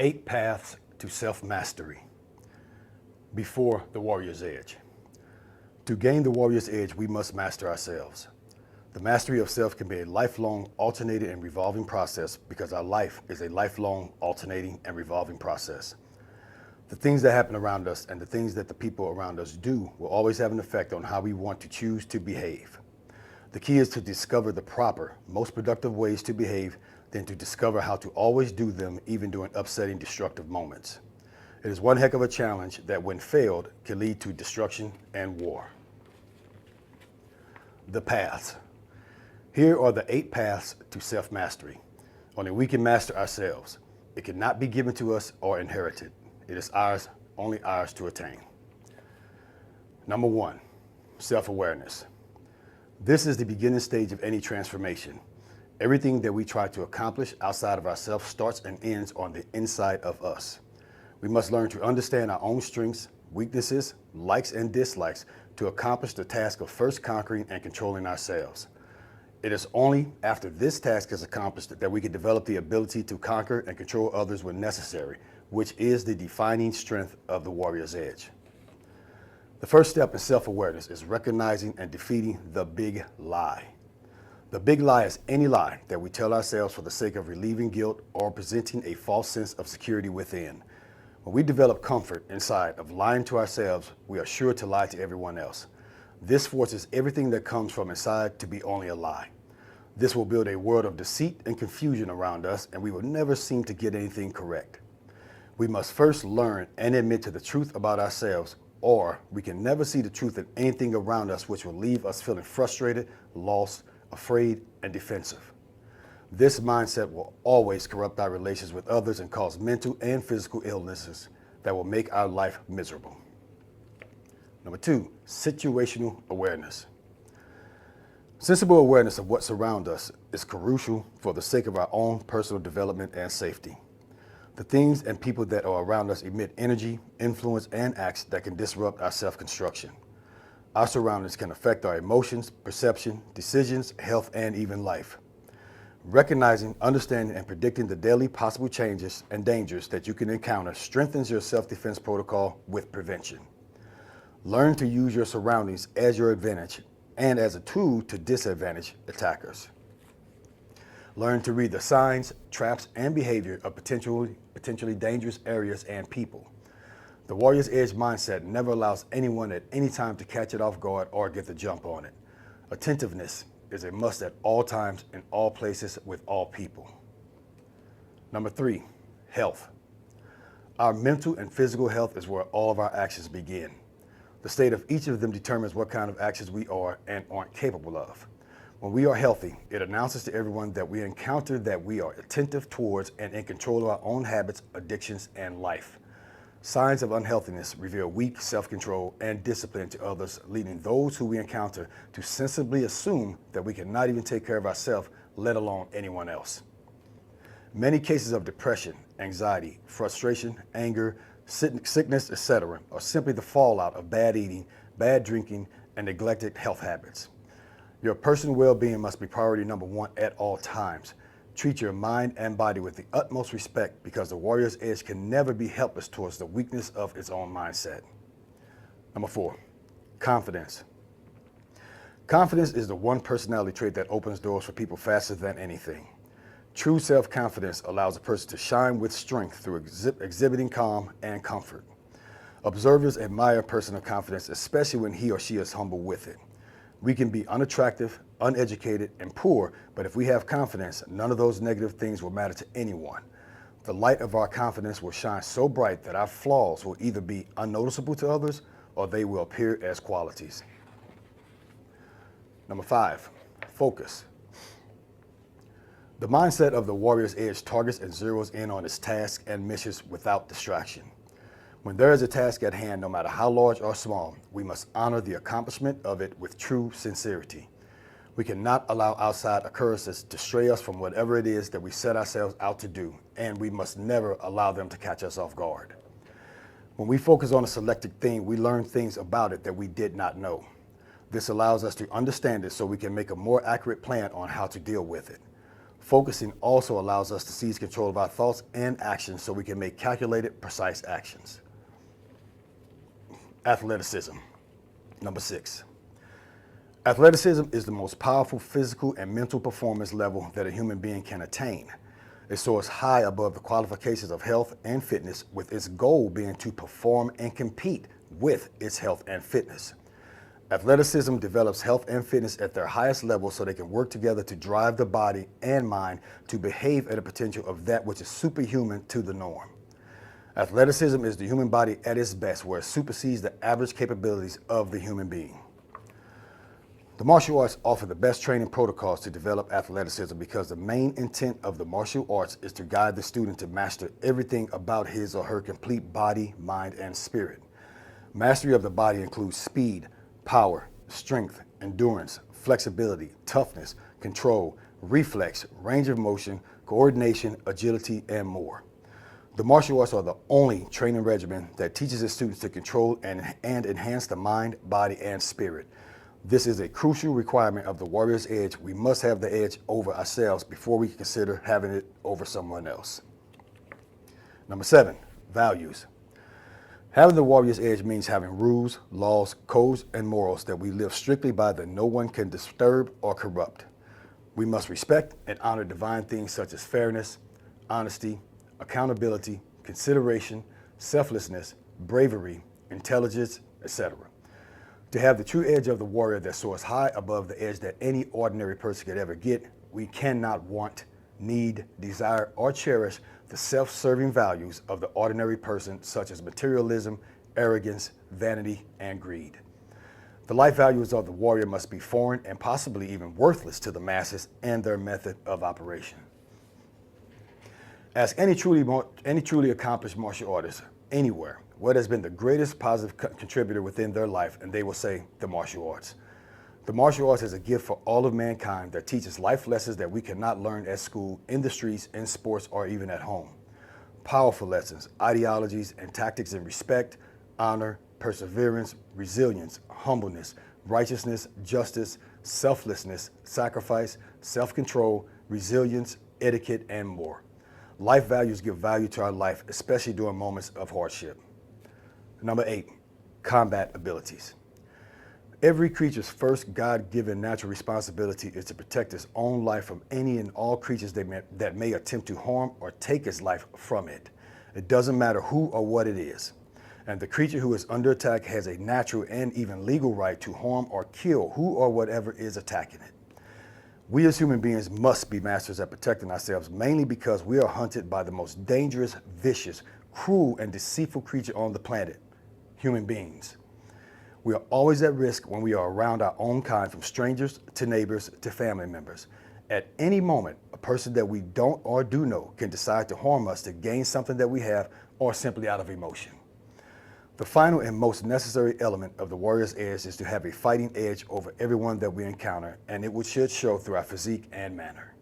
8 paths to self-mastery before the warrior's edge. To gain the warrior's edge, we must master ourselves. The mastery of self can be a lifelong, alternating and revolving process because our life is a lifelong, alternating and revolving process. The things that happen around us and the things that the people around us do will always have an effect on how we want to choose to behave. The key is to discover the proper, most productive ways to behave, then to discover how to always do them even during upsetting, destructive moments. It is one heck of a challenge that, when failed, can lead to destruction and war. The paths. Here are the 8 paths to self-mastery. Only we can master ourselves. It cannot be given to us or inherited. It is ours, only ours to attain. Number 1, self-awareness. This is the beginning stage of any transformation. Everything that we try to accomplish outside of ourselves starts and ends on the inside of us. We must learn to understand our own strengths, weaknesses, likes and dislikes to accomplish the task of first conquering and controlling ourselves. It is only after this task is accomplished that we can develop the ability to conquer and control others when necessary, which is the defining strength of the warrior's edge. The first step in self-awareness is recognizing and defeating the big lie. The big lie is any lie that we tell ourselves for the sake of relieving guilt or presenting a false sense of security within. When we develop comfort inside of lying to ourselves, we are sure to lie to everyone else. This forces everything that comes from inside to be only a lie. This will build a world of deceit and confusion around us, and we will never seem to get anything correct. We must first learn and admit to the truth about ourselves, or we can never see the truth in anything around us, which will leave us feeling frustrated, lost, afraid, and defensive. This mindset will always corrupt our relations with others and cause mental and physical illnesses that will make our life miserable. Number 2, situational awareness. Sensible awareness of what surrounds us is crucial for the sake of our own personal development and safety. The things and people that are around us emit energy, influence, and acts that can disrupt our self-construction. Our surroundings can affect our emotions, perception, decisions, health, and even life. Recognizing, understanding, and predicting the daily possible changes and dangers that you can encounter strengthens your self-defense protocol with prevention. Learn to use your surroundings as your advantage and as a tool to disadvantage attackers. Learn to read the signs, traps, and behavior of potentially dangerous areas and people. The warrior's edge mindset never allows anyone at any time to catch it off guard or get the jump on it. Attentiveness is a must at all times, in all places, with all people. Number 3, health. Our mental and physical health is where all of our actions begin. The state of each of them determines what kind of actions we are and aren't capable of. When we are healthy, it announces to everyone that we encounter that we are attentive towards and in control of our own habits, addictions, and life. Signs of unhealthiness reveal weak self-control and discipline to others, leading those who we encounter to sensibly assume that we cannot even take care of ourselves, let alone anyone else. Many cases of depression, anxiety, frustration, anger, sickness, etc. are simply the fallout of bad eating, bad drinking, and neglected health habits. Your personal well-being must be priority number 1 at all times. Treat your mind and body with the utmost respect, because the warrior's edge can never be helpless towards the weakness of its own mindset. Number 4, confidence. Confidence is the one personality trait that opens doors for people faster than anything. True self-confidence allows a person to shine with strength through exhibiting calm and comfort. Observers admire a person of confidence, especially when he or she is humble with it. We can be unattractive, uneducated, and poor, but if we have confidence, none of those negative things will matter to anyone. The light of our confidence will shine so bright that our flaws will either be unnoticeable to others or they will appear as qualities. Number 5, focus. The mindset of the warrior's edge targets and zeroes in on its tasks and missions without distraction. When there is a task at hand, no matter how large or small, we must honor the accomplishment of it with true sincerity. We cannot allow outside occurrences to stray us from whatever it is that we set ourselves out to do, and we must never allow them to catch us off guard. When we focus on a selected thing, we learn things about it that we did not know. This allows us to understand it so we can make a more accurate plan on how to deal with it. Focusing also allows us to seize control of our thoughts and actions so we can make calculated, precise actions. Athleticism. Number 6. Athleticism is the most powerful physical and mental performance level that a human being can attain. It soars high above the qualifications of health and fitness, with its goal being to perform and compete with its health and fitness. Athleticism develops health and fitness at their highest level so they can work together to drive the body and mind to behave at a potential of that which is superhuman to the norm. Athleticism is the human body at its best, where it supersedes the average capabilities of the human being. The martial arts offer the best training protocols to develop athleticism because the main intent of the martial arts is to guide the student to master everything about his or her complete body, mind, and spirit. Mastery of the body includes speed, power, strength, endurance, flexibility, toughness, control, reflex, range of motion, coordination, agility, and more. The martial arts are the only training regimen that teaches its students to control and enhance the mind, body, and spirit. This is a crucial requirement of the warrior's edge. We must have the edge over ourselves before we consider having it over someone else. Number 7, values. Having the warrior's edge means having rules, laws, codes, and morals that we live strictly by that no one can disturb or corrupt. We must respect and honor divine things such as fairness, honesty, accountability, consideration, selflessness, bravery, intelligence, etc. To have the true edge of the warrior that soars high above the edge that any ordinary person could ever get, we cannot want, need, desire, or cherish the self-serving values of the ordinary person, such as materialism, arrogance, vanity, and greed. The life values of the warrior must be foreign and possibly even worthless to the masses and their method of operation. Ask any truly accomplished martial artist anywhere what has been the greatest positive contributor within their life, and they will say the martial arts. The martial arts is a gift for all of mankind that teaches life lessons that we cannot learn at school, in the streets, in sports, or even at home. Powerful lessons, ideologies, and tactics in respect, honor, perseverance, resilience, humbleness, righteousness, justice, selflessness, sacrifice, self-control, resilience, etiquette, and more. Life values give value to our life, especially during moments of hardship. Number 8, combat abilities. Every creature's first God-given natural responsibility is to protect its own life from any and all creatures that may attempt to harm or take its life from it. It doesn't matter who or what it is. And the creature who is under attack has a natural and even legal right to harm or kill who or whatever is attacking it. We as human beings must be masters at protecting ourselves, mainly because we are hunted by the most dangerous, vicious, cruel, and deceitful creature on the planet, human beings. We are always at risk when we are around our own kind, from strangers to neighbors to family members. At any moment, a person that we don't or do know can decide to harm us to gain something that we have, or simply out of emotion. The final and most necessary element of the warrior's edge is to have a fighting edge over everyone that we encounter, and it should show through our physique and manner.